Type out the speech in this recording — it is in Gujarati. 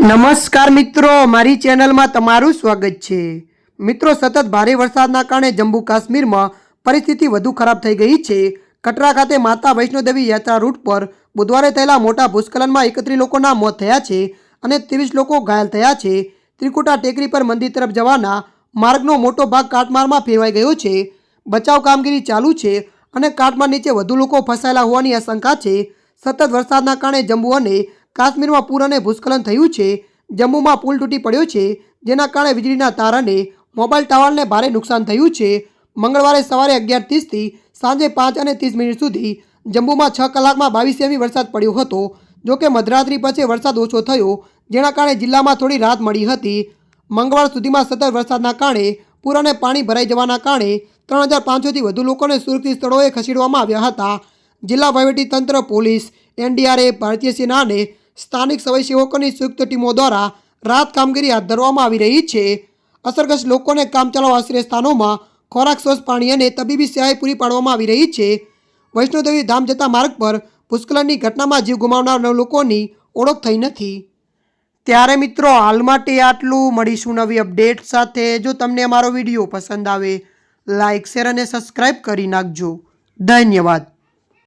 નમસ્કાર મિત્રો, મારી ચેનલમાં તમારું સ્વાગત છે। મિત્રો, સતત ભારે વરસાદના કારણે જમ્મુ કાશ્મીરમાં પરિસ્થિતિ વધુ ખરાબ થઈ ગઈ છે। કટરા ખાતે માતા વૈષ્ણોદેવી યાત્રા રૂટ પર બુધવારે થયેલા મોટા ભૂસ્ખલનમાં 31 લોકોના મોત થયા છે અને 30 લોકો ઘાયલ થયા છે। ત્રિકુટા ટેકરી પર મંદિર તરફ જવાના માર્ગનો મોટો ભાગ કાટમાળમાં ફેરવાઈ ગયો છે। બચાવ કામગીરી ચાલુ છે અને કાટમાળ નીચે વધુ લોકો ફસાયેલા હોવાની આશંકા છે। સતત વરસાદના કારણે જમ્મુ અને કાશ્મીરમાં પૂર અને ભૂસ્ખલન થયું છે। જમ્મુમાં પુલ તૂટી પડ્યો છે, જેના કારણે વીજળીના તાર અને મોબાઈલ ટાવરને ભારે નુકસાન થયું છે। મંગળવારે સવારે 11:30 થી સાંજે 5:30 સુધી જમ્મુમાં 6 કલાકમાં 22 સેમી વરસાદ પડ્યો હતો। જોકે મધરાત્રિ પછી વરસાદ ઓછો થયો, જેના કારણે જિલ્લામાં થોડી રાહત મળી હતી। મંગળવાર સુધીમાં સતત વરસાદના કારણે પૂર અને પાણી ભરાઈ જવાના કારણે 3500થી વધુ લોકોને સુરક્ષિત સ્થળોએ ખસેડવામાં આવ્યા હતા। જિલ્લા વહીવટીતંત્ર, પોલીસ, એનડીઆરએફ, ભારતીય સેના અને સ્થાનિક સ્વયંસેવકોની સંયુક્ત ટીમો દ્વારા રાહત કામગીરી હાથ ધરવામાં આવી રહી છે। અસરગ્રસ્ત લોકોને કામચલાઉ આશ્રય સ્થાનોમાં ખોરાક, સ્વચ્છ પાણી અને તબીબી સહાય પૂરી પાડવામાં આવી રહી છે। વૈષ્ણોદેવી ધામ જતા માર્ગ પર ભૂસ્ખલનની ઘટનામાં જીવ ગુમાવનાર 9 લોકોની ઓળખ થઈ નથી। ત્યારે મિત્રો, હાલ માટે આટલું। મળીશું નવી અપડેટ સાથે। જો તમને અમારો વિડીયો પસંદ આવે, લાઇક, શેર અને સબસ્ક્રાઈબ કરી નાખજો। ધન્યવાદ।